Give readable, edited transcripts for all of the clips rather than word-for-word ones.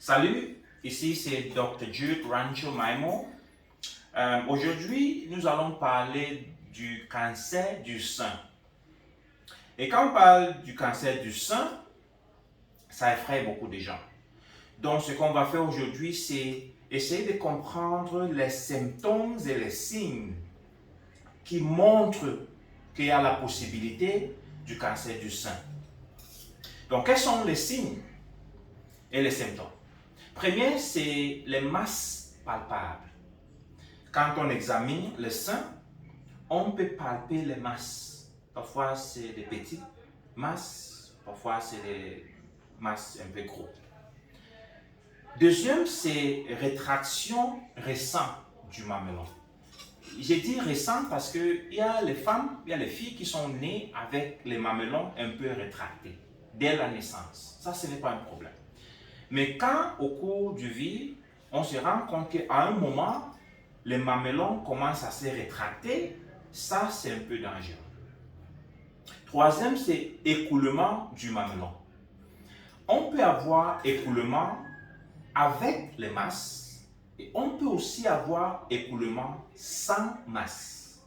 Salut, ici c'est Dr. Jude Rancho Maimo. Aujourd'hui, nous allons parler du cancer du sein. Et quand on parle du cancer du sein, ça effraie beaucoup de gens. Donc, ce qu'on va faire aujourd'hui, c'est essayer de comprendre les symptômes et les signes qui montrent qu'il y a la possibilité du cancer du sein. Donc, quels sont les signes et les symptômes? Premier, c'est les masses palpables. Quand on examine le sein, on peut palper les masses. Parfois, c'est des petites masses, parfois, c'est des masses un peu grosses. Deuxième, c'est rétraction récente du mamelon. J'ai dit récent parce qu'il y a les femmes, il y a les filles qui sont nées avec les mamelons un peu rétractés dès la naissance. Ça, ce n'est pas un problème. Mais quand, au cours du vie, on se rend compte qu'à un moment, les mamelons commencent à se rétracter, ça, c'est un peu dangereux. Troisième, c'est écoulement du mamelon. On peut avoir écoulement avec les masses et on peut aussi avoir écoulement sans masse.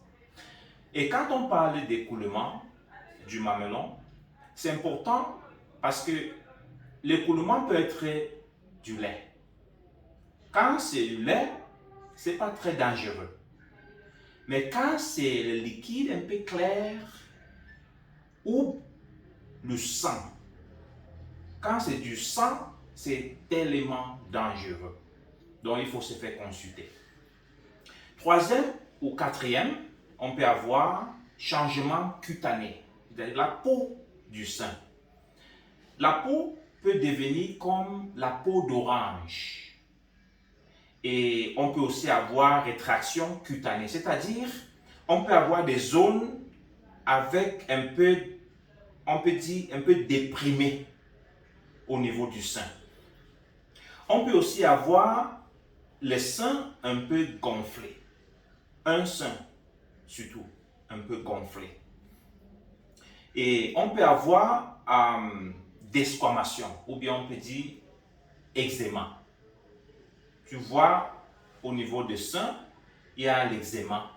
Et quand on parle d'écoulement du mamelon, c'est important parce que l'écoulement peut être du lait. Quand c'est du lait, ce n'est pas très dangereux. Mais quand c'est le liquide un peu clair ou le sang, quand c'est du sang, c'est tellement dangereux. Donc, il faut se faire consulter. Troisième ou quatrième, on peut avoir changement cutané, c'est-à-dire la peau du sein. La peau peut devenir comme la peau d'orange. Et on peut aussi avoir rétraction cutanée, c'est-à-dire on peut avoir des zones avec un peu, on peut dire, un peu déprimées au niveau du sein. On peut aussi avoir les seins un peu gonflés. Un sein, surtout, un peu gonflé. Et on peut avoir desquamation, ou bien on peut dire eczéma. Tu vois, au niveau des seins, il y a l'eczéma.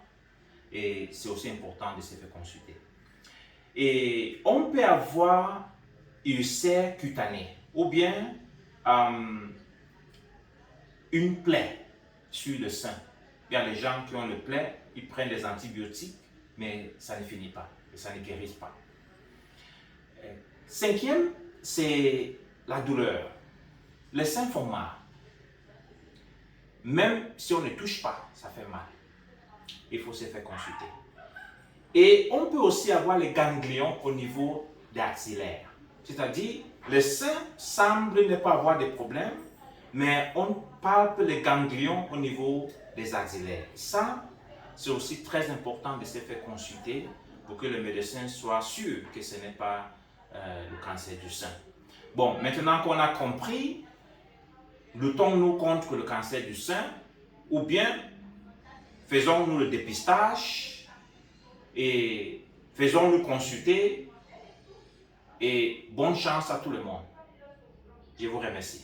Et c'est aussi important de se faire consulter. Et on peut avoir ulcère cutané, ou bien une plaie sur le sein. Il y a les gens qui ont le plaie, ils prennent des antibiotiques, mais ça ne finit pas, et ça ne guérit pas. Cinquième, c'est la douleur. Les seins font mal. Même si on ne touche pas, ça fait mal. Il faut se faire consulter. Et on peut aussi avoir les ganglions au niveau des axillaires. C'est-à-dire, le sein semble ne pas avoir de problème, mais on palpe les ganglions au niveau des axillaires. Ça, c'est aussi très important de se faire consulter pour que le médecin soit sûr que ce n'est pas le cancer du sein. Bon, maintenant qu'on a compris, luttons-nous contre le cancer du sein ou bien faisons-nous le dépistage et faisons-nous consulter et bonne chance à tout le monde. Je vous remercie.